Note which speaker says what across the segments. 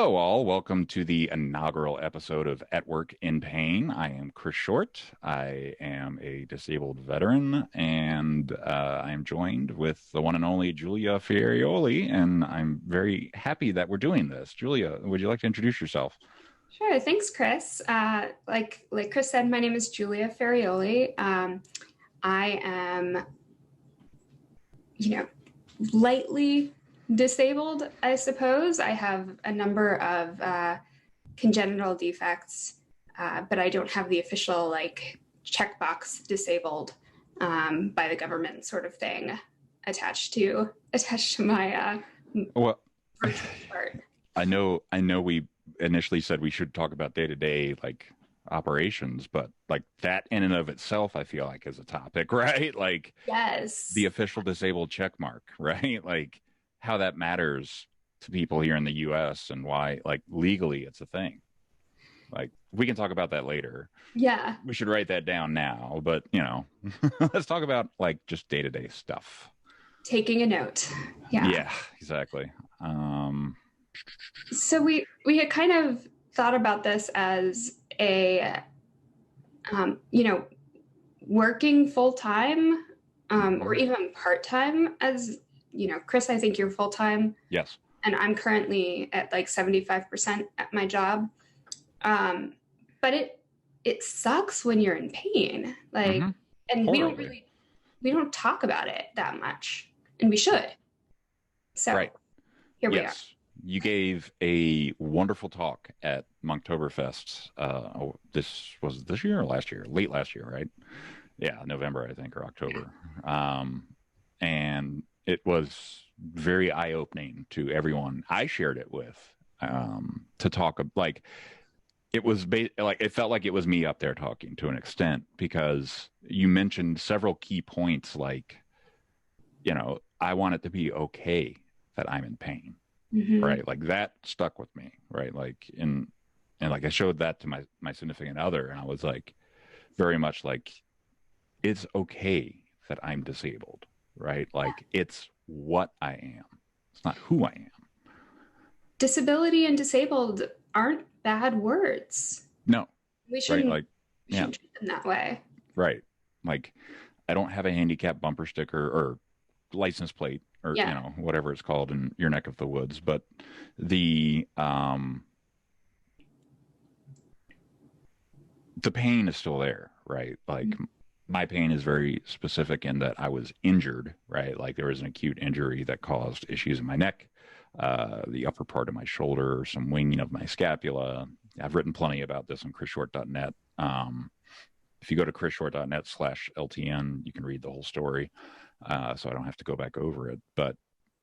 Speaker 1: Hello, all. Welcome to the inaugural episode of At Work in Pain. I am Chris Short. I am a disabled veteran, and I am joined with the one and only Julia Ferraioli, and I'm very happy that we're doing this. Julia, would you like to introduce yourself?
Speaker 2: Sure. Thanks, Chris. Like Chris said, my name is Julia Ferraioli. I am, you know, lightly disabled, I suppose. I have a number of congenital defects, but I don't have the official checkbox disabled by the government sort of thing attached to my
Speaker 1: Well,
Speaker 2: virtual part.
Speaker 1: I know we initially said we should talk about day-to-day operations, but like that in and of itself, I feel like is a topic, right? Like
Speaker 2: Yes.
Speaker 1: the official disabled check mark, right? Like how that matters to people here in the US and why like legally it's a thing. Like we can talk about that later.
Speaker 2: Yeah.
Speaker 1: We should write that down now, but let's talk about like just day-to-day stuff.
Speaker 2: Taking a note. Yeah.
Speaker 1: Yeah, exactly.
Speaker 2: So we had kind of thought about this as a working full time or even part time. As you know, Chris, I think you're full time,
Speaker 1: Yes.
Speaker 2: and I'm currently at like 75% at my job. But it sucks when you're in pain, and
Speaker 1: Horribly.
Speaker 2: we don't talk about it that much, and we should. So
Speaker 1: Right.
Speaker 2: here we are.
Speaker 1: Yes. You gave a wonderful talk at Monktoberfest. This was this year or last year? Late last year, right? Yeah, November, I think, or October. And it was very eye-opening to everyone I shared it with, to talk like it was like it felt like it was me up there talking to an extent because you mentioned several key points like, I want it to be okay that I'm in pain.
Speaker 2: Mhm.
Speaker 1: Right, like that stuck with me, right? Like and like I showed that to my significant other, and I was like very much like it's okay that I'm disabled, right? Like it's what I am, it's not who I am.
Speaker 2: Disability and disabled aren't bad words.
Speaker 1: No.
Speaker 2: We
Speaker 1: Right,
Speaker 2: shouldn't
Speaker 1: like
Speaker 2: we
Speaker 1: yeah,
Speaker 2: shouldn't treat them that way.
Speaker 1: right. Like I don't have a handicap bumper sticker or license plate or
Speaker 2: Yeah.
Speaker 1: whatever it's called in your neck of the woods, but the the pain is still there, right? Like my pain is very specific in that I was injured, right? Like there was an acute injury that caused issues in my neck, the upper part of my shoulder, some winging of my scapula. I've written plenty about this on chrisshort.net. If you go to chrisshort.net/LTN, you can read the whole story. So I don't have to go back over it. But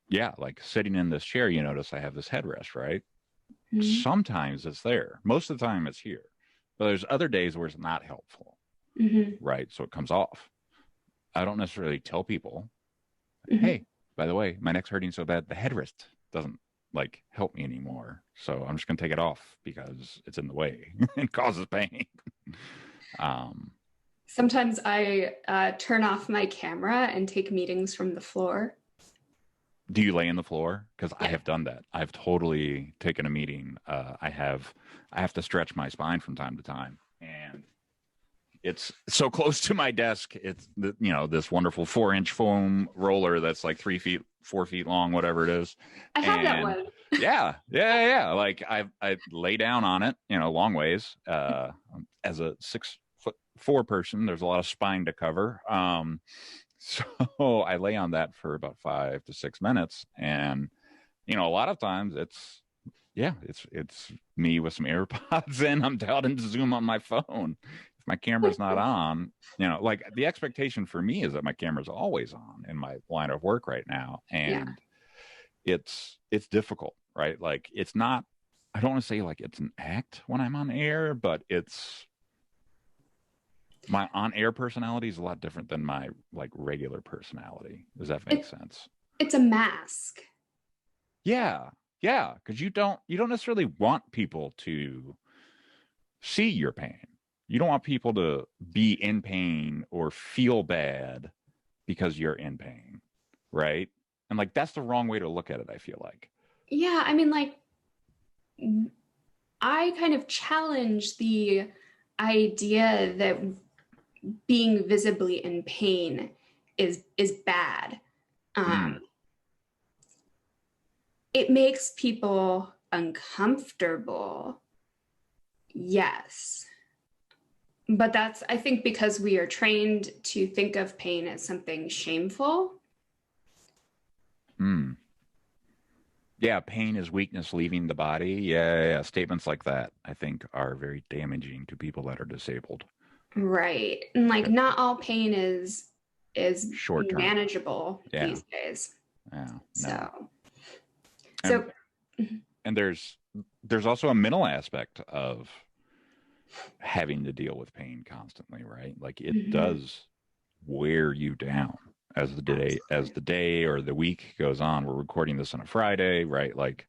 Speaker 1: yeah, like sitting in this chair, you notice I have this headrest, right?
Speaker 2: Mhm.
Speaker 1: Sometimes it's there. Most of the time it's here. But there's other days where it's not helpful,
Speaker 2: Mhm.
Speaker 1: right? So it comes off. I don't necessarily tell people,
Speaker 2: Mhm.
Speaker 1: hey, by the way, my neck's hurting so bad the headrest doesn't like help me anymore. So I'm just gonna take it off because it's in the way and causes pain. Um,
Speaker 2: Sometimes I turn off my camera and take meetings from the floor.
Speaker 1: do you lay in the floor? Because I
Speaker 2: Yeah.
Speaker 1: have done that. I've totally taken a meeting. I have to stretch my spine from time to time, and it's so close to my desk. It's this wonderful 4-inch foam roller that's like 3 feet, 4 feet long, whatever it is.
Speaker 2: I have that
Speaker 1: And
Speaker 2: one.
Speaker 1: yeah. Like I lay down on it, long ways. As a 6'4" person, there's a lot of spine to cover. So I lay on that for about 5 to 6 minutes, and a lot of times it's me with some AirPods in. I'm out into Zoom on my phone. If my camera's not on, like the expectation for me is that my camera's always on in my line of work right now,
Speaker 2: Yeah.
Speaker 1: and it's difficult, right? Like it's not. I don't want to say like it's an act when I'm on air, but it's my on-air personality is a lot different than my like regular personality. Does that make
Speaker 2: It,
Speaker 1: sense?
Speaker 2: it's a mask.
Speaker 1: Yeah, yeah, because you don't necessarily want people to see your pain. You don't want people to be in pain or feel bad because you're in pain, right? And like that's the wrong way to look at it, I feel like.
Speaker 2: Yeah, I mean, like I kind of challenge the idea that being visibly in pain is bad.
Speaker 1: Mm.
Speaker 2: It makes people uncomfortable, yes, but that's, I think, because we are trained to think of pain as something shameful.
Speaker 1: Mm. Yeah, pain is weakness leaving the body. Yeah. Statements like that, I think, are very damaging to people that are disabled.
Speaker 2: Right. And like
Speaker 1: Yeah.
Speaker 2: not all pain is
Speaker 1: Short term.
Speaker 2: manageable
Speaker 1: Yeah.
Speaker 2: these days.
Speaker 1: Yeah. No.
Speaker 2: So
Speaker 1: And
Speaker 2: so
Speaker 1: and there's also a mental aspect of having to deal with pain constantly, right? Like it
Speaker 2: mhm,
Speaker 1: does wear you down as
Speaker 2: absolutely.
Speaker 1: the day or the week goes on. We're recording this on a Friday, right? Like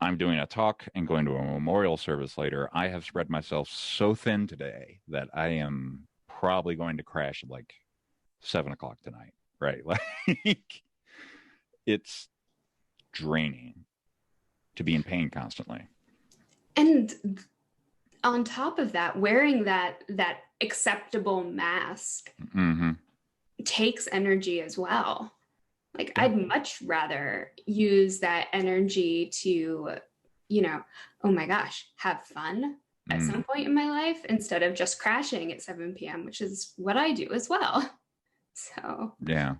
Speaker 1: I'm doing a talk and going to a memorial service later. I have spread myself so thin today that I am probably going to crash at like 7 o'clock tonight, right? Like it's draining to be in pain constantly.
Speaker 2: And on top of that, wearing that acceptable mask
Speaker 1: Mm-hmm.
Speaker 2: takes energy as well. Like
Speaker 1: Yeah.
Speaker 2: I'd much rather use that energy to, you know, oh my gosh, have fun at
Speaker 1: Mm.
Speaker 2: some point in my life instead of just crashing at 7 p.m., which is what I do as well. So,
Speaker 1: Yeah.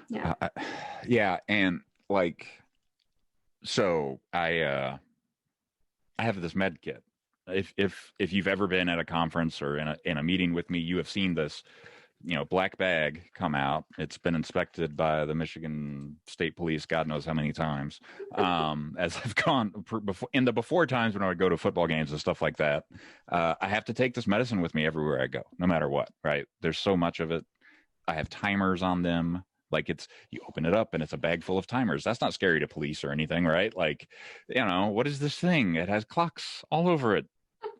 Speaker 2: yeah.
Speaker 1: I, yeah. And like, so I have this med kit. If you've ever been at a conference or in a meeting with me, you have seen this, black bag come out. It's been inspected by the Michigan State Police, God knows how many times. As I've gone before in the before times when I would go to football games and stuff like that, I have to take this medicine with me everywhere I go, no matter what. Right? There's so much of it. I have timers on them. Like you open it up and it's a bag full of timers. That's not scary to police or anything, right? Like, what is this thing? It has clocks all over it.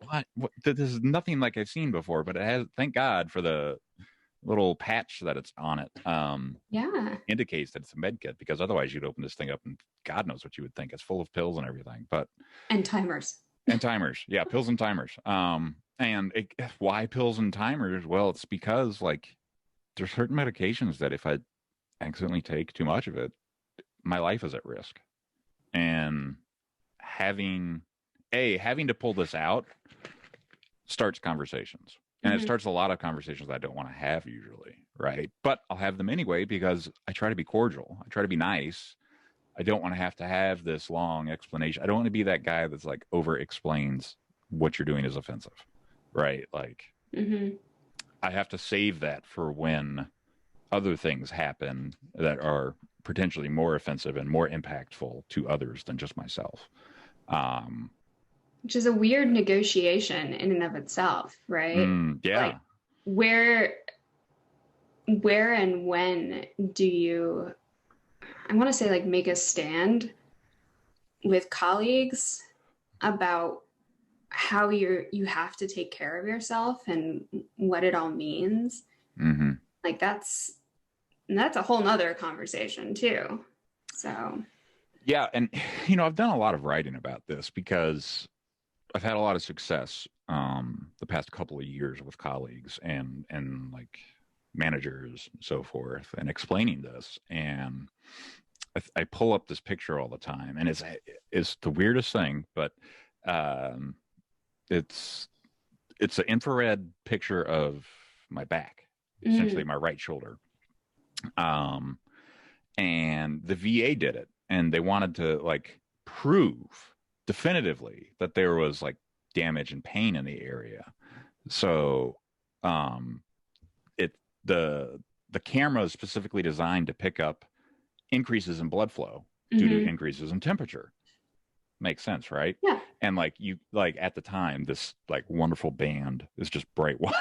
Speaker 1: What? This is nothing like I've seen before, but it has. Thank God for the little patch that it's on it.
Speaker 2: Yeah.
Speaker 1: Indicates that it's a med kit because otherwise you'd open this thing up and God knows what you would think. It's full of pills and everything. But
Speaker 2: And timers.
Speaker 1: and timers, yeah, pills and timers. Why pills and timers? Well, it's because like there's certain medications that if I accidentally take too much of it, my life is at risk. And having having to pull this out starts conversations. And it
Speaker 2: Mm-hmm.
Speaker 1: starts a lot of conversations I don't want to have usually, right? But I'll have them anyway because I try to be cordial. I try to be nice. I don't want to have this long explanation. I don't want to be that guy that's like over explains what you're doing is offensive, right? Like
Speaker 2: Mm-hmm.
Speaker 1: I have to save that for when other things happen that are potentially more offensive and more impactful to others than just myself. Um,
Speaker 2: Which is a weird negotiation in and of itself, right? Like
Speaker 1: yeah.
Speaker 2: where where and when do you, I want to say, like make a stand with colleagues about how you have to take care of yourself and what it all means.
Speaker 1: Hmm.
Speaker 2: Like that's a whole nother conversation too. So
Speaker 1: Yeah. And, I've done a lot of writing about this because I've had a lot of success the past couple of years with colleagues and like managers and so forth and explaining this. And I pull up this picture all the time, and it's the weirdest thing, but um, it's it's an infrared picture of my back, essentially
Speaker 2: mm,
Speaker 1: my right shoulder. Um, and the VA did it, and they wanted to like prove definitively that there was like damage and pain in the area. So, um, it the camera is specifically designed to pick up increases in blood flow due to
Speaker 2: mm-hmm.
Speaker 1: increases in temperature. Makes sense, right?
Speaker 2: Yeah.
Speaker 1: And like at the time, this like wonderful band is just bright white,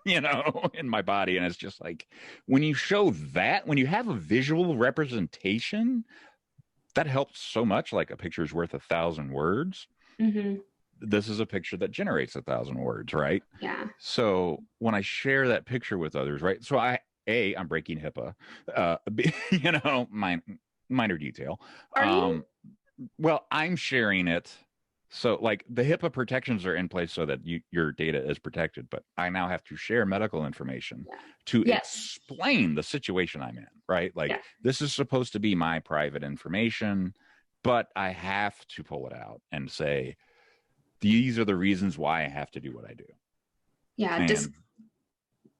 Speaker 1: in my body. And it's just like when you show that, when you have a visual representation, that helps so much. Like a picture is worth 1,000 words.
Speaker 2: Mm-hmm.
Speaker 1: This is a picture that generates 1,000 words, right?
Speaker 2: Yeah.
Speaker 1: So when I share that picture with others, right? So I'm breaking HIPAA, minor detail.
Speaker 2: Are you?
Speaker 1: Well, I'm sharing it. So like the HIPAA protections are in place so that your data is protected, but I now have to share medical information
Speaker 2: Yeah.
Speaker 1: to
Speaker 2: Yes.
Speaker 1: explain the situation I'm in, right? Like
Speaker 2: Yeah.
Speaker 1: this is supposed to be my private information, but I have to pull it out and say, these are the reasons why I have to do what I do.
Speaker 2: Yeah.
Speaker 1: And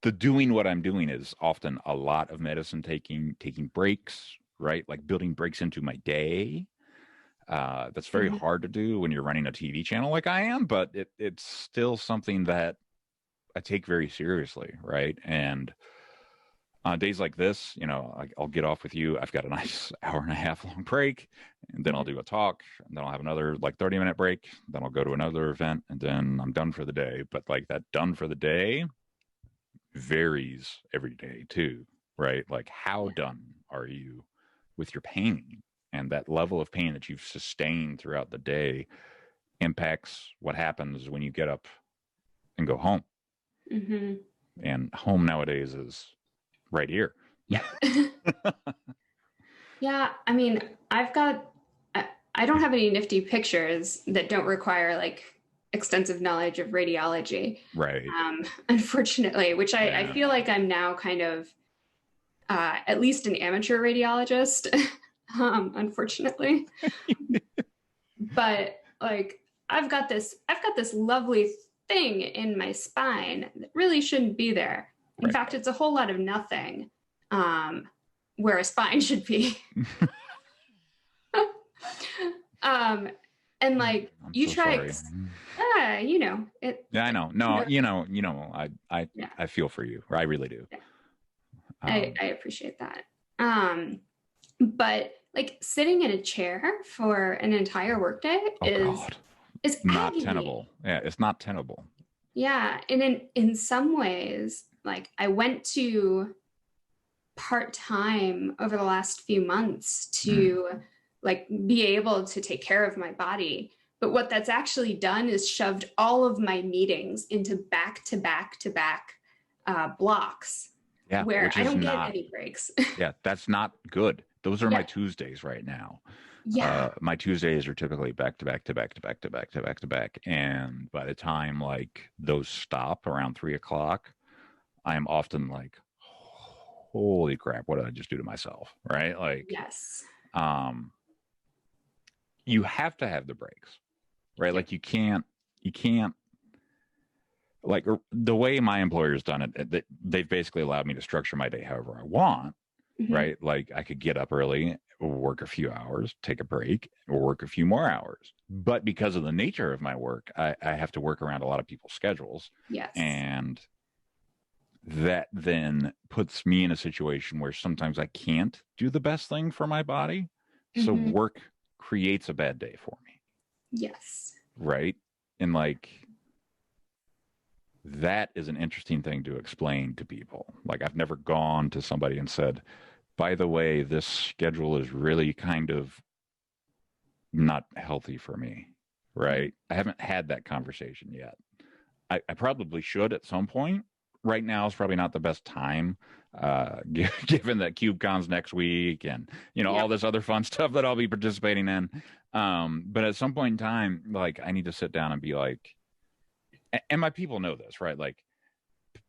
Speaker 1: the doing what I'm doing is often a lot of medicine, taking breaks, right? Like building breaks into my day. That's very
Speaker 2: Mhm.
Speaker 1: hard to do when you're running a TV channel like I am, but it's still something that I take very seriously, right? And on days like this, I'll get off with you. I've got a nice hour and a half long break, and then I'll
Speaker 2: Mhm.
Speaker 1: do a talk, and then I'll have another like 30-minute break. Then I'll go to another event, and then I'm done for the day. But like that done for the day varies every day too, right? Like how
Speaker 2: Yeah.
Speaker 1: done are you with your pain? And that level of pain that you've sustained throughout the day impacts what happens when you get up and go home.
Speaker 2: Mhm.
Speaker 1: And home nowadays is right here.
Speaker 2: Yeah. Yeah. I mean, I don't have any nifty pictures that don't require like extensive knowledge of radiology.
Speaker 1: Right.
Speaker 2: Unfortunately, which I
Speaker 1: Yeah.
Speaker 2: feel like I'm now kind of at least an amateur radiologist, unfortunately. But like I've got this lovely thing in my spine that really shouldn't be there. In
Speaker 1: Right.
Speaker 2: fact, it's a whole lot of nothing, um, where a spine should be. um, and like
Speaker 1: I'm
Speaker 2: you
Speaker 1: so
Speaker 2: try,
Speaker 1: sorry.
Speaker 2: it.
Speaker 1: Yeah, I know.
Speaker 2: You
Speaker 1: No,
Speaker 2: know, yeah,
Speaker 1: I feel for you. I really do.
Speaker 2: yeah.
Speaker 1: Um,
Speaker 2: I appreciate that. But like sitting in a chair for an entire workday
Speaker 1: oh
Speaker 2: is
Speaker 1: God.
Speaker 2: is
Speaker 1: Not
Speaker 2: agony.
Speaker 1: tenable. Yeah, it's not tenable.
Speaker 2: Yeah, and in some ways, like I went to part-time over the last few months
Speaker 1: Mm.
Speaker 2: to like be able to take care of my body. But what that's actually done is shoved all of my meetings into back to back to back blocks
Speaker 1: Yeah,
Speaker 2: where
Speaker 1: which
Speaker 2: I
Speaker 1: is
Speaker 2: don't get
Speaker 1: not.
Speaker 2: any breaks.
Speaker 1: Yeah, that's not good. Those are my
Speaker 2: Yeah.
Speaker 1: Tuesdays right now.
Speaker 2: Yeah.
Speaker 1: My Tuesdays are typically back to back to back to back to back to back to back, and by the time like those stop around 3 o'clock, I am often like, "Holy crap! What did I just do to myself?" Right? Like,
Speaker 2: Yes.
Speaker 1: um, you have to have the breaks, right?
Speaker 2: Yep.
Speaker 1: Like you can't like the way my employer's done it. They've basically allowed me to structure my day however I want,
Speaker 2: Hmm.
Speaker 1: right? Like I could get up early, work a few hours, take a break, or work a few more hours. But because of the nature of my work, I have to work around a lot of people's schedules.
Speaker 2: Yes.
Speaker 1: And that then puts me in a situation where sometimes I can't do the best thing for my body. So
Speaker 2: Hmm.
Speaker 1: work creates a bad day for me,
Speaker 2: Yes.
Speaker 1: right? And like that is an interesting thing to explain to people. Like I've never gone to somebody and said, by the way, this schedule is really kind of not healthy for me,
Speaker 2: Mhm.
Speaker 1: right? I haven't had that conversation yet. I probably should at some point. Right now is probably not the best time, given that KubeCon's next week and all
Speaker 2: Yep.
Speaker 1: this other fun stuff that I'll be participating in. But at some point in time, like I need to sit down and be like, and my people know this, right? Like,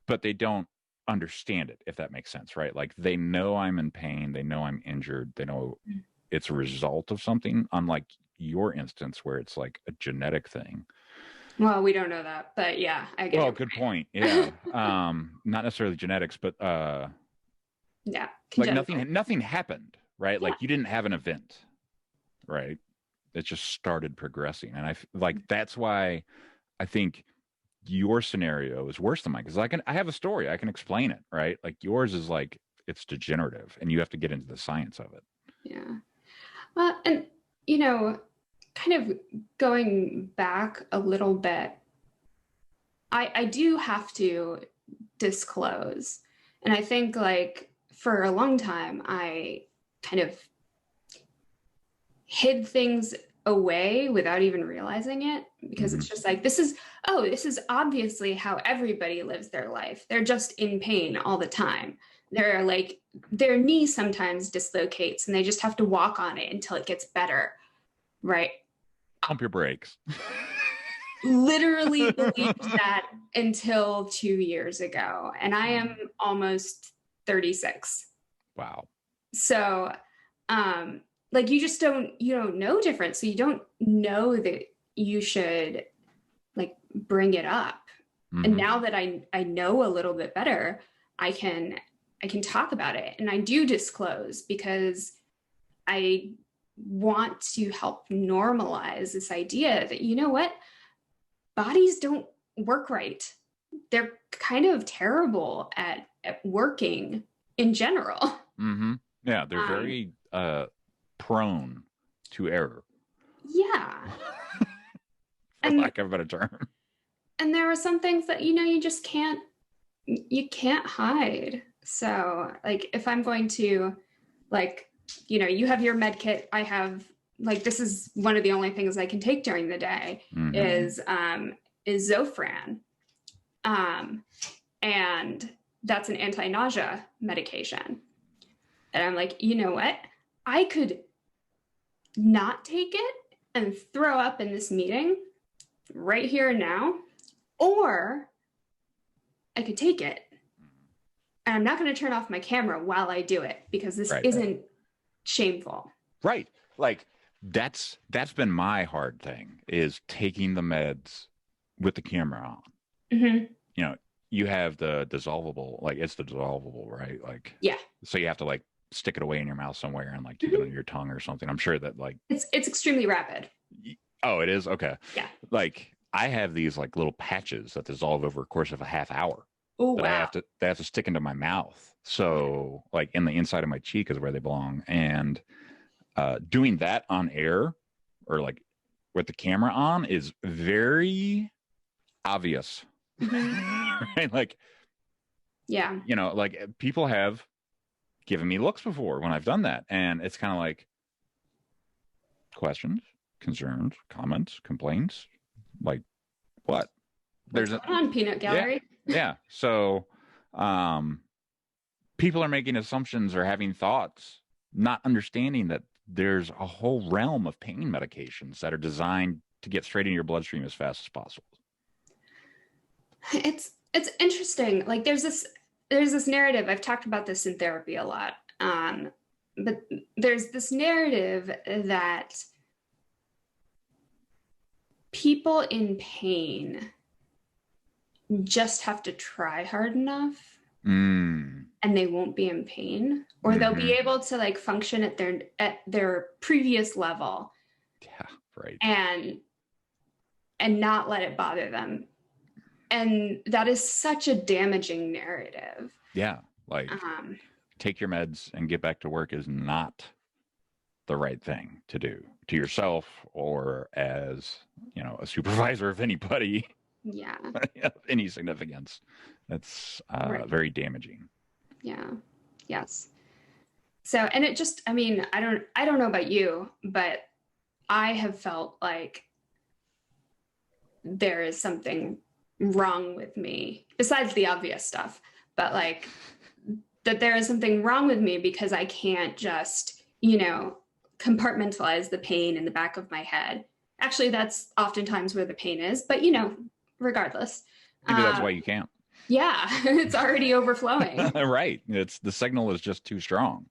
Speaker 1: but they don't understand it, if that makes sense, right? Like they know I'm in pain, they know I'm injured, they know it's a result of something, unlike your instance where it's like a genetic thing.
Speaker 2: Well, we don't know that, but yeah, I get
Speaker 1: Well,
Speaker 2: your
Speaker 1: good
Speaker 2: point.
Speaker 1: point. Yeah. Not necessarily genetics, but
Speaker 2: Yeah,
Speaker 1: like
Speaker 2: congenital.
Speaker 1: nothing happened, right?
Speaker 2: Yeah.
Speaker 1: Like you didn't have an event, right? It just started progressing. And like that's why I think your scenario is worse than mine because I have a story, I can explain it, right? Like yours is like it's degenerative and you have to get into the science of it.
Speaker 2: Yeah. Well, and you know, kind of going back a little bit, I do have to disclose. And I think like for a long time, I kind of hid things away without even realizing it because
Speaker 1: Mm-hmm.
Speaker 2: it's just like this is obviously how everybody lives their life. They're just in pain all the time. They're like their knee sometimes dislocates and they just have to walk on it until it gets better. Right.
Speaker 1: Pump your brakes.
Speaker 2: Literally believed that until 2 years ago. And I am almost 36.
Speaker 1: Wow.
Speaker 2: So, like you don't know different. So you don't know that you should like bring it up. And now that I know a little bit better, I can talk about it, and I do disclose because I want to help normalize this idea that, you know what, bodies don't work right. They're kind of terrible at working in general.
Speaker 1: Yeah, they're very prone to error.
Speaker 2: Yeah.
Speaker 1: For
Speaker 2: And
Speaker 1: lack of a better term.
Speaker 2: and there are some things that you just can't hide. So like if I'm going to like you have your med kit, I have like this is one of the only things I can take during the day is Zofran. And that's an anti-nausea medication. And I'm like, you know what? I could not take it and throw up in this meeting right here and now, or I could take it and I'm not going to turn off my camera while I do it because this isn't shameful.
Speaker 1: Right. Like that's been my hard thing is taking the meds with the camera on. You know, you have the dissolvable, like it's the dissolvable, right? Like,
Speaker 2: yeah.
Speaker 1: So you have to like stick it away in your mouth somewhere and like keep it on your tongue or something. I'm sure that like
Speaker 2: it's extremely rapid.
Speaker 1: Oh, it is? Okay.
Speaker 2: Yeah.
Speaker 1: Like I have these like little patches that dissolve over a course of a half hour.
Speaker 2: Oh, wow.
Speaker 1: They have to stick into my mouth. So like in the inside of my cheek is where they belong. And doing that on air or like with the camera on is very obvious. Right? Like,
Speaker 2: yeah,
Speaker 1: like people have given me looks before when I've done that. And it's kind of like questions, concerns, comments, complaints, like what?
Speaker 2: What's going on, Peanut Gallery?
Speaker 1: Yeah. So people are making assumptions or having thoughts, not understanding that there's a whole realm of pain medications that are designed to get straight in your bloodstream as fast as possible.
Speaker 2: It's interesting. Like there's this narrative. I've talked about this in therapy a lot. But there's this narrative that people in pain just have to try hard enough and they won't be in pain, or they'll be able to like function at their previous level.
Speaker 1: Yeah, right.
Speaker 2: And not let it bother them. And that is such a damaging narrative.
Speaker 1: Yeah, like take your meds and get back to work is not the right thing to do to yourself or as, a supervisor of anybody.
Speaker 2: Yeah.
Speaker 1: Of any significance. That's very damaging.
Speaker 2: Yeah. Yes. So, and it just, I mean, I don't know about you, but I have felt like there is something wrong with me besides the obvious stuff, but like that there is something wrong with me because I can't just, compartmentalize the pain in the back of my head. Actually, that's oftentimes where the pain is, but regardless.
Speaker 1: Maybe that's why you can't.
Speaker 2: Yeah, it's already overflowing.
Speaker 1: Right. The signal is just too strong.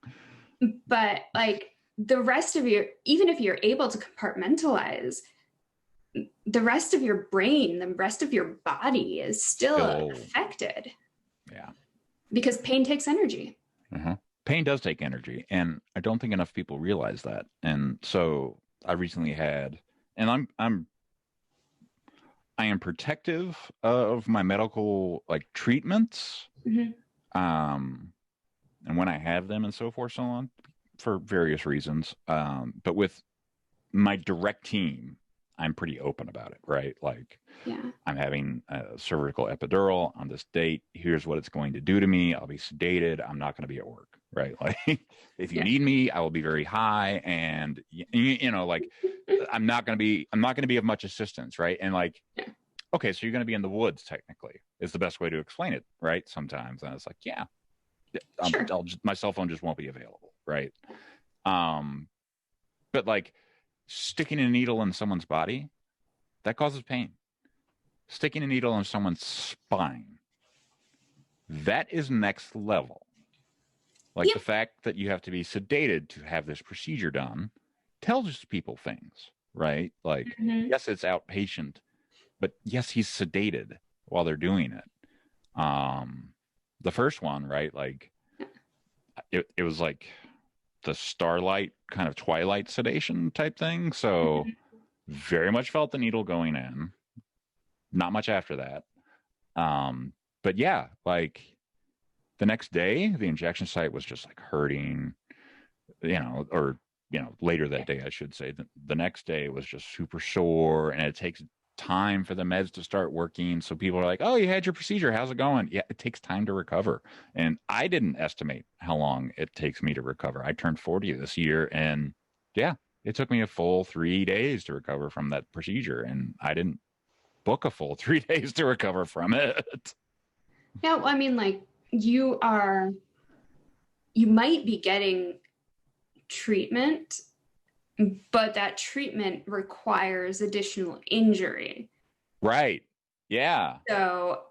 Speaker 2: But like the rest of even if you're able to compartmentalize, the rest of your brain, the rest of your body is still affected.
Speaker 1: Yeah. Because
Speaker 2: pain takes energy.
Speaker 1: Pain does take energy. And I don't think enough people realize that. And so I recently had, and I am protective of my medical like treatments. And when I have them and so forth, so on, for various reasons. But with my direct team, I'm pretty open about it, right? Like, I'm having a cervical epidural on this date. Here's what it's going to do to me. I'll be sedated. I'm not going to be at work, right? Like, if you need me, I will be very high, and like, I'm not going to be of much assistance, right? And like, okay, so you're going to be in the woods. Technically, is the best way to explain it, right? Sometimes, and it's like, my cell phone just won't be available, right? But like, Sticking a needle in someone's body, that causes pain. Sticking a needle in someone's spine, that is next level. Like
Speaker 2: Yep.
Speaker 1: the fact that you have to be sedated to have this procedure done tells people things, right? Like,
Speaker 2: Mhm.
Speaker 1: yes, it's outpatient, but yes, he's sedated while they're doing it. Um, the first one, right? Like, it was like the starlight kind of twilight sedation type thing. So,
Speaker 2: Mhm.
Speaker 1: very much felt the needle going in. Not much after that. Um, but yeah, like the next day, the injection site was just like hurting, or later that
Speaker 2: Yeah.
Speaker 1: day, I should say. The next day was just super sore, and it takes time for the meds to start working. So people are like, "Oh, you had your procedure. How's it going?" Yeah, it takes time to recover, and I didn't estimate how long it takes me to recover. I turned 40 this year, and yeah, it took me a full 3 days to recover from that procedure, and I didn't book a full 3 days to recover from it.
Speaker 2: Yeah, well, I mean, like you are, you might be getting treatment, but that treatment requires additional injury.
Speaker 1: Right. Yeah.
Speaker 2: So,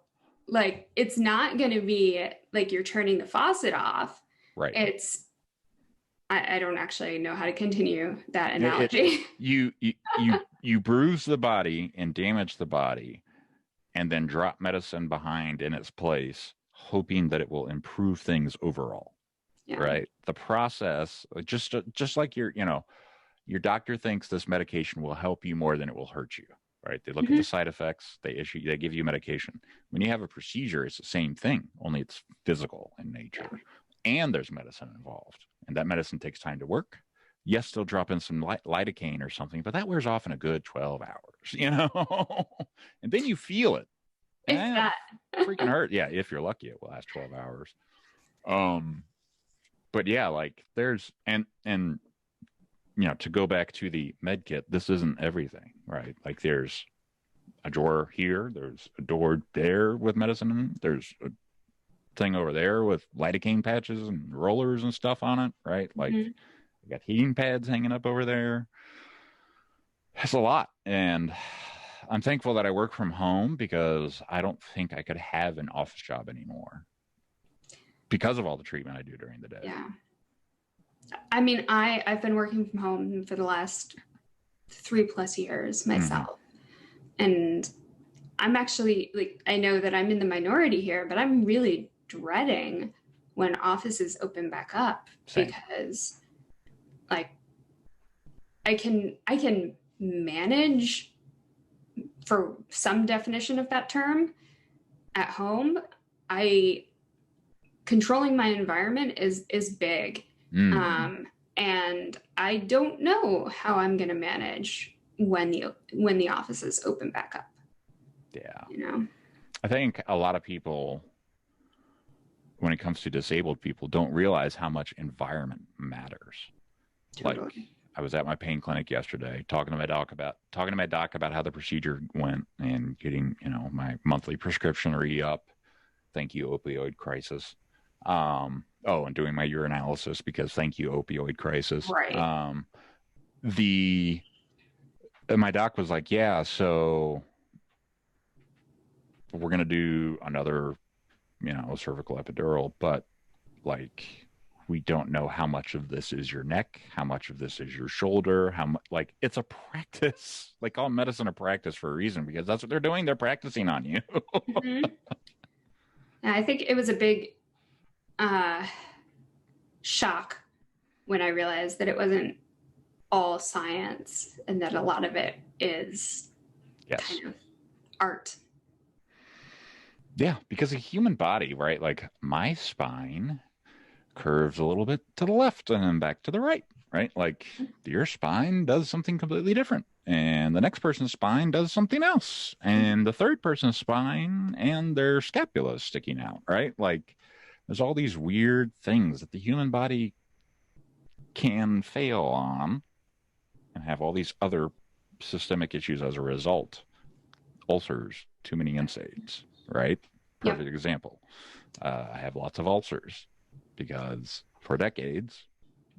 Speaker 2: like, it's not going to be like you're turning the faucet off.
Speaker 1: Right.
Speaker 2: It's, I don't actually know how to continue that
Speaker 1: It
Speaker 2: analogy.
Speaker 1: you bruise the body and damage the body, and then drop medicine behind in its place, hoping that it will improve things overall.
Speaker 2: Yeah.
Speaker 1: Right. The process, just like your doctor thinks this medication will help you more than it will hurt you. Right. They look at the
Speaker 2: Mhm.
Speaker 1: side effects. They give you medication. When you have a procedure, it's the same thing, only it's physical in nature,
Speaker 2: Yeah.
Speaker 1: and there's medicine involved, and that medicine takes time to work. Yes, they'll drop in some lidocaine or something, but that wears off in a good 12 hours, and then you feel it.
Speaker 2: If
Speaker 1: And it
Speaker 2: that.
Speaker 1: freaking hurt. Yeah, if you're lucky, it will last 12 hours. Um, but yeah, like there's and to go back to the med kit, this isn't everything, right? Like there's a drawer here, there's a door there with medicine, there's a thing over there with lidocaine patches and rollers and stuff on it, right? Like
Speaker 2: Mhm.
Speaker 1: I got heating pads hanging up over there. It's a lot, and I'm thankful that I work from home because I don't think I could have an office job anymore because of all the treatment I do during the day.
Speaker 2: Yeah. I mean, I've been working from home for the last 3+ years
Speaker 1: Mm-hmm.
Speaker 2: myself. And I'm actually like, I know that I'm in the minority here, but I'm really dreading when offices open back up
Speaker 1: Same.
Speaker 2: because like I can manage for some definition of that term at home. I controlling my environment is big.
Speaker 1: Mm.
Speaker 2: Um, and I don't know how I'm going to manage when the offices open back up.
Speaker 1: Yeah.
Speaker 2: You know.
Speaker 1: I think a lot of people, when it comes to disabled people, don't realize how much environment matters. Like
Speaker 2: Totally.
Speaker 1: I was at my pain clinic yesterday talking to my doc about how the procedure went and getting, my monthly prescription re-up. Thank you, opioid crisis. And doing my urinalysis because thank you, opioid crisis.
Speaker 2: Right.
Speaker 1: The My doc was like, yeah, so we're gonna do another, cervical epidural, but like we don't know how much of this is your neck, how much of this is your shoulder, how much, like it's a practice. Like all medicine a practice for a reason because that's what they're doing. They're practicing on you.
Speaker 2: Mm-hmm. I think it was a big uh, shock when I realized that it wasn't all science and that a lot of it is
Speaker 1: Yes.
Speaker 2: kind of art.
Speaker 1: Yeah, because a human body, right? Like my spine curves a little bit to the left and then back to the right, right? Like your spine does something completely different. And the next person's spine does something else. And the third person's spine and their scapula is sticking out, right? Like there's all these weird things that the human body can fail on and have all these other systemic issues as a result. Ulcers, too many NSAIDs, right?
Speaker 2: Yep.
Speaker 1: Perfect example. I have lots of ulcers because for decades,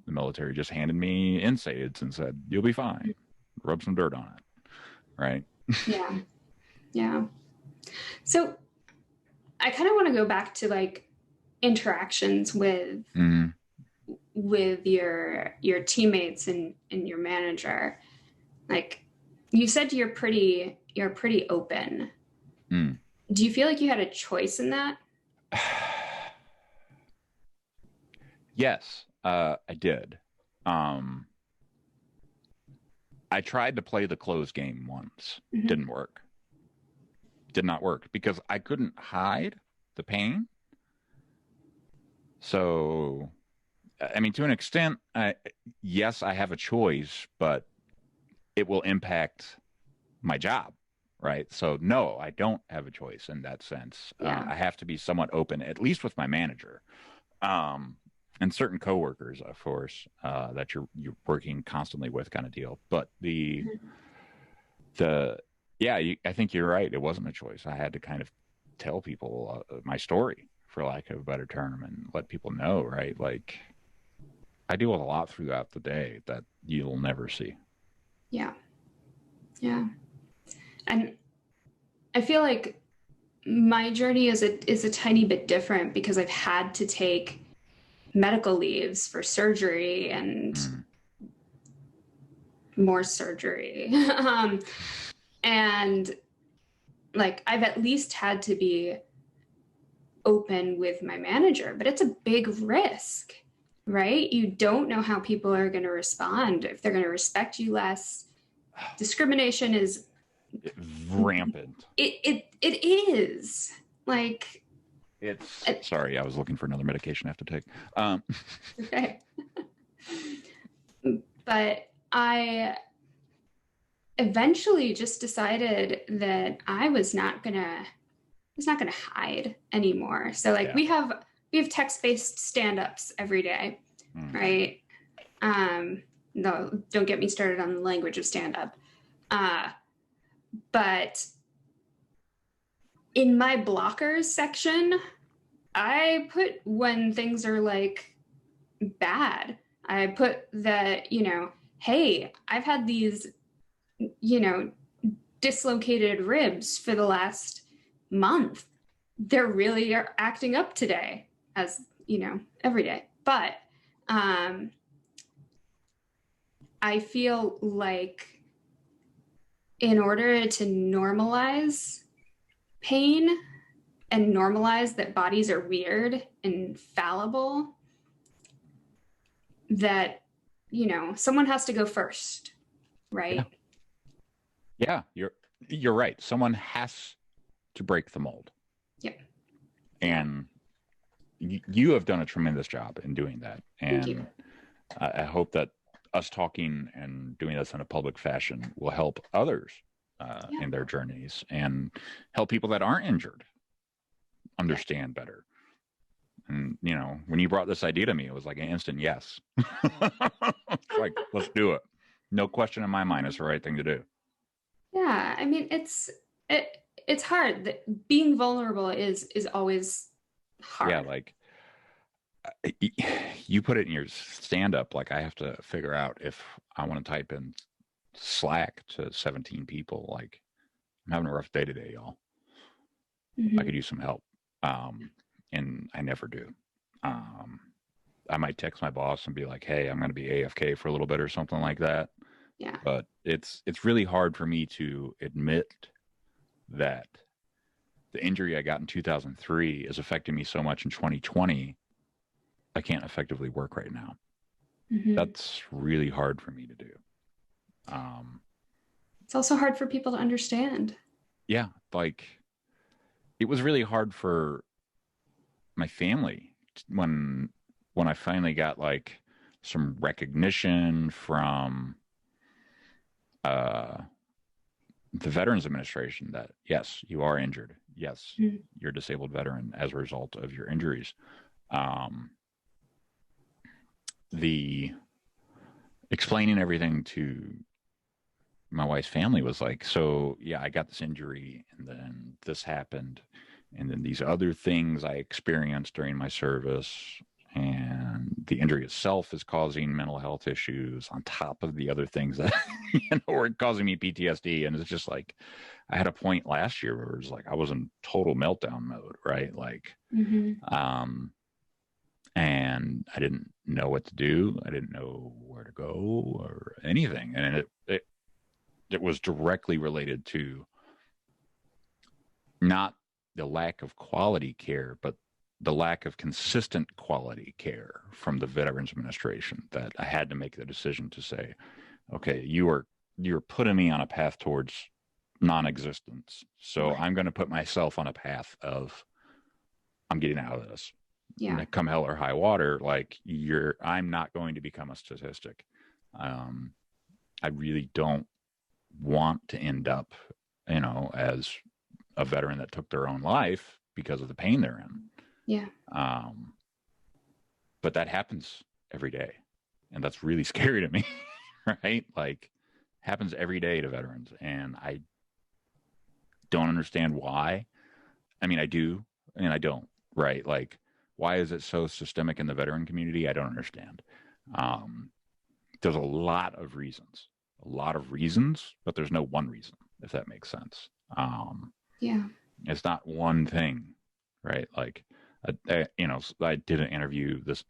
Speaker 1: the military just handed me NSAIDs and said, you'll be fine. rub some dirt on it, right?
Speaker 2: Yeah. Yeah. So I kind of want to go back to like interactions
Speaker 1: Mm,
Speaker 2: with your teammates and your manager. Like you said you're pretty open.
Speaker 1: mm.
Speaker 2: Do you feel like you had a choice in that?
Speaker 1: Yes, I did. Um, I tried to play the close game once.
Speaker 2: Mm-hmm.
Speaker 1: Didn't work. Did not work because I couldn't hide the pain. So, I mean, to an extent, yes, I have a choice, but it will impact my job, right? So, no, I don't have a choice in that sense.
Speaker 2: Yeah.
Speaker 1: I have to be somewhat open, at least with my manager, um, and certain coworkers, of course, that you're working constantly with, kind of deal. But the yeah, I think you're right. It wasn't a choice. I had to kind of tell people my story, for lack of a better term, and let people know, right? Like I deal with a lot throughout the day that you'll never see.
Speaker 2: Yeah. Yeah. And I feel like my journey is a tiny bit different because I've had to take medical leaves for surgery and
Speaker 1: Mm,
Speaker 2: more surgery. And like I've at least had to be open with my manager, but it's a big risk, right? You don't know how people are going to respond, if they're going to respect you less. Discrimination is
Speaker 1: rampant.
Speaker 2: it is like
Speaker 1: It's sorry, I was looking for another medication I have to take.
Speaker 2: okay. But I eventually just decided that I was not gonna hide anymore. So like
Speaker 1: Yeah.
Speaker 2: we have text-based stand-ups every day,
Speaker 1: Mm,
Speaker 2: right? No, don't get me started on the language of stand-up. Uh, but in my blockers section, I put when things are like bad. I put that, hey, I've had these, you know, dislocated ribs for the last month. They're really are acting up today, as every day. But um, I feel like in order to normalize pain and normalize that bodies are weird and fallible, that someone has to go first,
Speaker 1: yeah.
Speaker 2: right?
Speaker 1: Yeah, you're right. Someone has to break the mold.
Speaker 2: Yeah.
Speaker 1: And you have done a tremendous job in doing that.
Speaker 2: Thank you.
Speaker 1: And I hope that us talking and doing this in a public fashion will help others
Speaker 2: Yeah.
Speaker 1: in their journeys and help people that aren't injured understand better. And, when you brought this idea to me, it was like an instant yes. Like, let's do it. No question in my mind, it's the right thing to do.
Speaker 2: Yeah, I mean it's hard. Being vulnerable is always
Speaker 1: Yeah,
Speaker 2: hard.
Speaker 1: like you put it in your stand up. Like, I have to figure out if I want to type in Slack to 17 people. Like, I'm having a rough day today, y'all. I
Speaker 2: Mhm.
Speaker 1: could use some help. Um, and I never do. Um, I might text my boss and be like, "Hey, I'm going to be AFK for a little bit" or something like that.
Speaker 2: Yeah.
Speaker 1: But it's really hard for me to admit that the injury I got in 2003 is affecting me so much in 2020. I can't effectively work right now.
Speaker 2: Mhm.
Speaker 1: That's really hard for me to do. Um,
Speaker 2: It's also hard for people to understand.
Speaker 1: yeah, like it was really hard for my family when I finally got like some recognition from uh, the Veterans Administration that yes, you are injured. Yes,
Speaker 2: Mhm.
Speaker 1: you're a disabled veteran as a result of your injuries. Um, the explaining everything to my wife's family was like, so yeah, I got this injury and then this happened and then these other things I experienced during my service and the injury itself is causing mental health issues on top of the other things that were causing me PTSD. And it's just like, I had a point last year where it was like I was in total meltdown mode, right? Like, and I didn't know what to do. I didn't know where to go or anything, and it was directly related to not the lack of quality care, but the lack of consistent quality care from the Veterans Administration, that I had to make the decision to say, okay, you're putting me on a path towards non-existence. So I'm going to put myself on a path of, I'm getting out of this. Yeah. Come hell or high water, like I'm not going to become a statistic. I really don't want to end up, as a veteran that took their own life because of the pain they're in.
Speaker 2: Yeah.
Speaker 1: But that happens every day, and that's really scary to me, right? Like, happens every day to veterans, and I don't understand why. I mean, I do, and I don't, right? Like, why is it so systemic in the veteran community? I don't understand. There's a lot of reasons, but there's no one reason, if that makes sense.
Speaker 2: Yeah.
Speaker 1: It's not one thing, right? Like, I did an interview this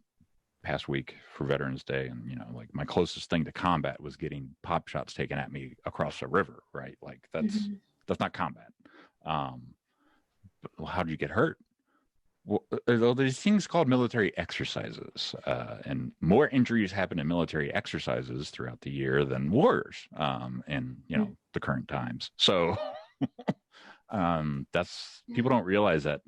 Speaker 1: past week for Veterans Day, and like my closest thing to combat was getting pop shots taken at me across a river, right? Like that's not combat. But how did you get hurt? Well, there's things called military exercises, and more injuries happen in military exercises throughout the year than wars, in the current times. So that's people don't realize that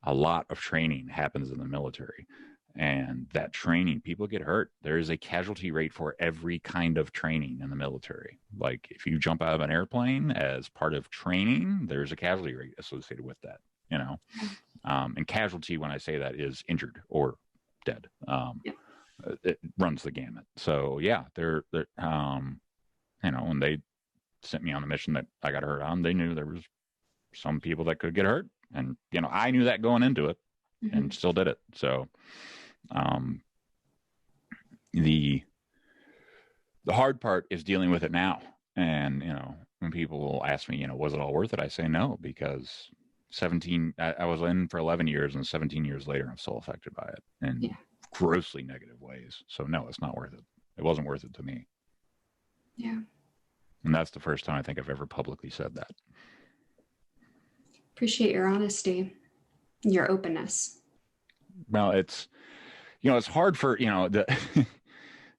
Speaker 1: a lot of training happens in the military, and that training, people get hurt. There is a casualty rate for every kind of training in the military. Like, if you jump out of an airplane as part of training, there's a casualty rate associated with that, and casualty, when I say that, is injured or dead. It runs the gamut. So yeah, they're when they sent me on the mission that I got hurt on, they knew there was some people that could get hurt, and I knew that going into it, and still did it. So the hard part is dealing with it now. And when people ask me, was it all worth it, I say no, because I was in for 11 years, and 17 years later I'm still affected by it in grossly negative ways. So no, it's not worth it. It wasn't worth it to me.
Speaker 2: Yeah.
Speaker 1: And that's the first time I think I've ever publicly said that.
Speaker 2: Appreciate your honesty, your openness.
Speaker 1: Well, it's hard for the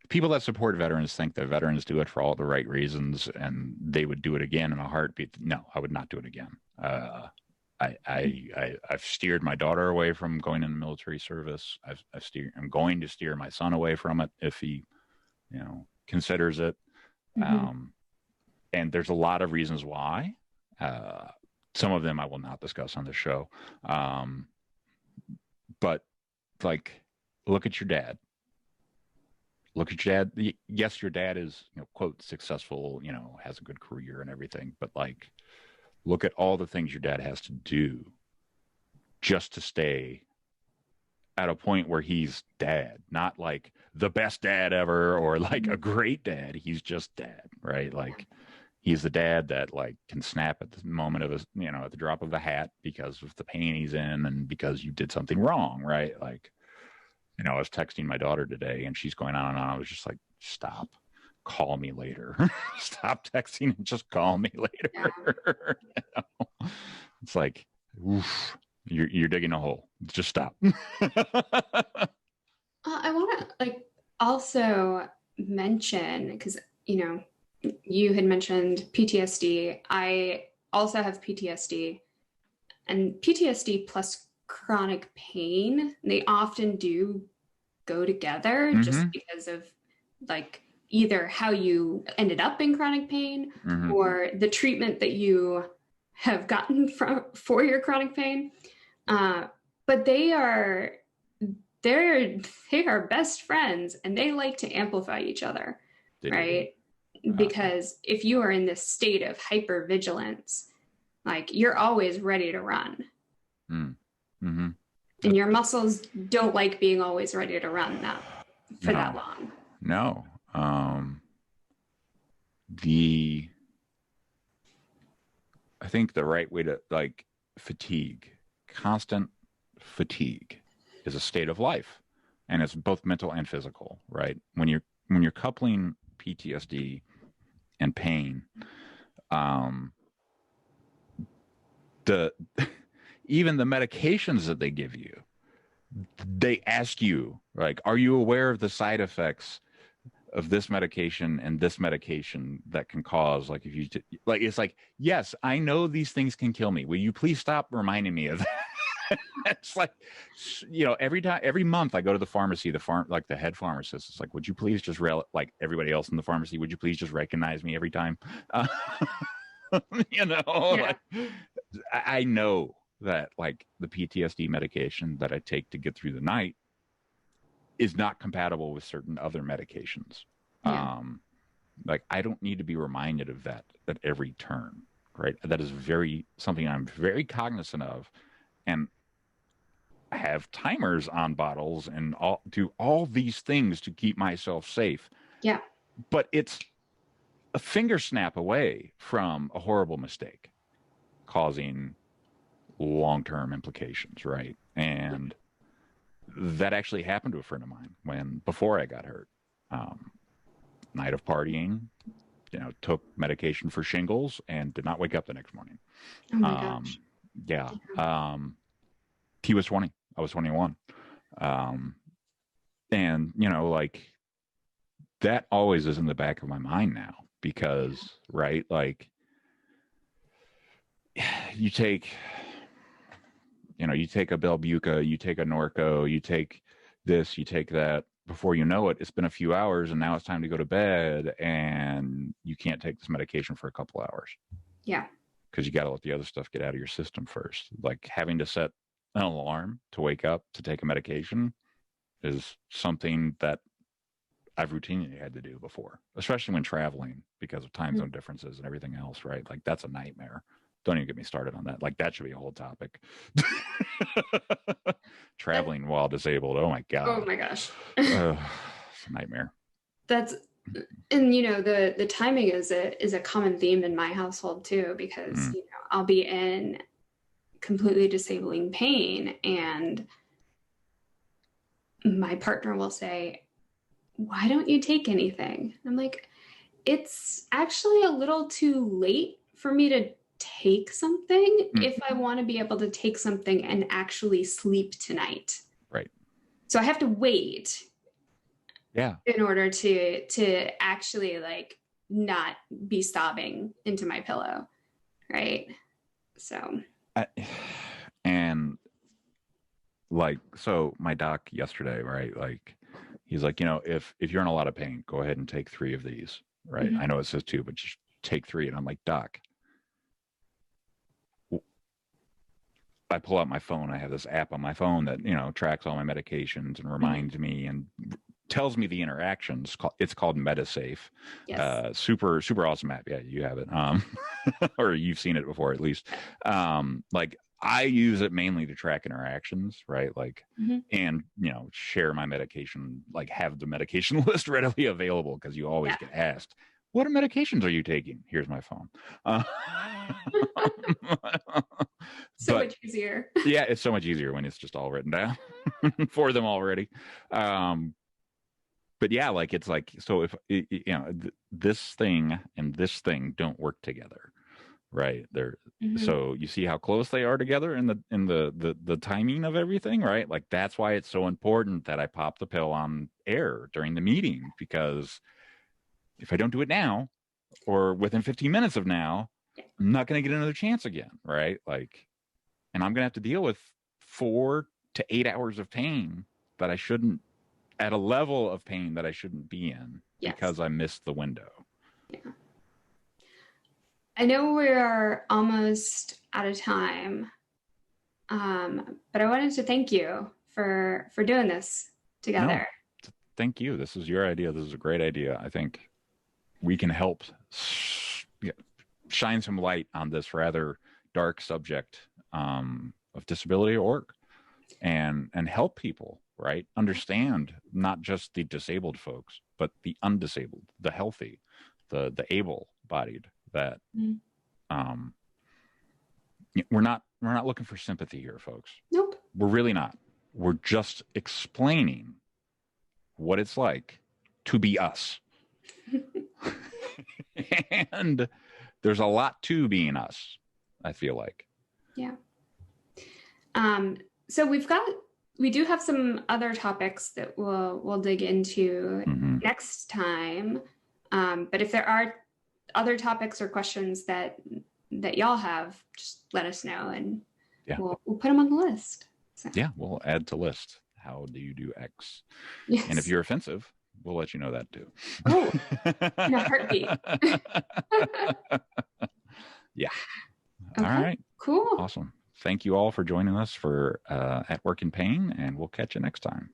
Speaker 1: people that support veterans think that veterans do it for all the right reasons, and they would do it again in a heartbeat. No, I would not do it again. I've steered my daughter away from going into military service. I'm going to steer my son away from it if he, considers it. And there's a lot of reasons why. Some of them I will not discuss on the show. But like, look at your dad. Yes, your dad is, quote, successful, has a good career and everything. But like, look at all the things your dad has to do just to stay at a point where he's dad, not like the best dad ever or like a great dad. He's just dad, right? Like, he's the dad that like can snap at the moment of at the drop of a hat because of the pain he's in and because you did something wrong, right? Like, I was texting my daughter today, and she's going on and on. I was just like, stop. Call me later. Stop texting and just call me later. It's like, oof, you're digging a hole. Just stop.
Speaker 2: I want to also mention, because you had mentioned PTSD. I also have PTSD, and PTSD plus chronic pain, they often do go together, just because of either how you ended up in chronic pain or the treatment that you have gotten for your chronic pain. But they are best friends, and they like to amplify each other, right? Because if you are in this state of hypervigilance, you're always ready to run. And your muscles don't like being always ready to run that for that
Speaker 1: No,
Speaker 2: long.
Speaker 1: no. The I think the right way to like fatigue, constant fatigue is a state of life, and it's both mental and physical, right? When you're coupling PTSD and pain, um, the even the medications that they give you, they ask you like, are you aware of the side effects of this medication and this medication that can cause like if you like it's like yes, I know these things can kill me, will you please stop reminding me of that? It's like, every month I go to the pharmacy, like the head pharmacist, it's like, would you please just like everybody else in the pharmacy, would you please just recognize me every time? uh,
Speaker 2: Yeah.
Speaker 1: like I know that like the PTSD medication that I take to get through the night is not compatible with certain other medications.
Speaker 2: Yeah.
Speaker 1: Like I don't need to be reminded of that at every turn, right? That is something I'm very cognizant of, and I have timers on bottles and do all these things to keep myself safe.
Speaker 2: Yeah.
Speaker 1: But it's a finger snap away from a horrible mistake causing long-term implications, right? And that actually happened to a friend of mine before I got hurt. Night of partying, took medication for shingles and did not wake up the next morning.
Speaker 2: Oh my gosh.
Speaker 1: Yeah. He was 20. I was 21. And, like that always is in the back of my mind now because, right, like you take a Belbuca, you take a Norco, you take this, you take that. Before you know it, it's been a few hours and now it's time to go to bed and you can't take this medication for a couple hours.
Speaker 2: Yeah.
Speaker 1: Because you got to let the other stuff get out of your system first. Like having to set an alarm to wake up to take a medication is something that I've routinely had to do before, especially when traveling because of time zone differences and everything else, right? Like that's a nightmare. Don't even get me started on that. That should be a whole topic. Traveling while disabled. Oh my God.
Speaker 2: Oh my gosh.
Speaker 1: It's a nightmare.
Speaker 2: And the timing is a common theme in my household too, because I'll be in completely disabling pain and my partner will say, why don't you take anything? I'm like, it's actually a little too late for me to take something if I want to be able to take something and actually sleep tonight.
Speaker 1: Right.
Speaker 2: So I have to wait.
Speaker 1: Yeah.
Speaker 2: In order to actually like not be sobbing into my pillow. Right. So.
Speaker 1: So my doc yesterday, right? Like he's like, if you're in a lot of pain, go ahead and take 3 of these. Right. I know it says 2, but just take 3. And I'm like, doc, I pull out my phone. I have this app on my phone that, tracks all my medications and reminds me and tells me the interactions. It's called MediSafe.
Speaker 2: Yes.
Speaker 1: Super, super awesome app. Yeah, you have it. Or you've seen it before at least. Like I use it mainly to track interactions, right? Like, and, share my medication, like have the medication list readily available because you always get asked, what medications are you taking? Here's my phone.
Speaker 2: Much easier.
Speaker 1: Yeah, it's so much easier when it's just all written down for them already. But yeah, like it's like, so if this thing and this thing don't work together, right? So you see how close they are together in the timing of everything, right? Like that's why it's so important that I pop the pill on air during the meeting, because if I don't do it now or within 15 minutes of now, I'm not going to get another chance again, right? Like, and I'm going to have to deal with 4 to 8 hours of pain that I shouldn't, at a level of pain that I shouldn't be in because I missed the window.
Speaker 2: Yeah. I know we're almost out of time, but I wanted to thank you for doing this together.
Speaker 1: No, thank you. This is your idea. This is a great idea. I think we can help shine some light on this rather dark subject of disability at work. and help people, right? Understand not just the disabled folks, but the undisabled, the healthy, the able-bodied. That we're not looking for sympathy here, folks.
Speaker 2: Nope.
Speaker 1: We're really not. We're just explaining what it's like to be us. And there's a lot to being us, I feel like.
Speaker 2: Yeah. So we do have some other topics that we'll dig into next time. But if there are other topics or questions that y'all have, just let us know, and we'll put them on the list. So.
Speaker 1: Yeah, we'll add to list. How do you do X?
Speaker 2: Yes.
Speaker 1: And if you're offensive, we'll let you know that too.
Speaker 2: Oh, in a heartbeat.
Speaker 1: Yeah.
Speaker 2: Okay,
Speaker 1: all right.
Speaker 2: Cool.
Speaker 1: Awesome. Thank you all for joining us for At Work in Pain, and we'll catch you next time.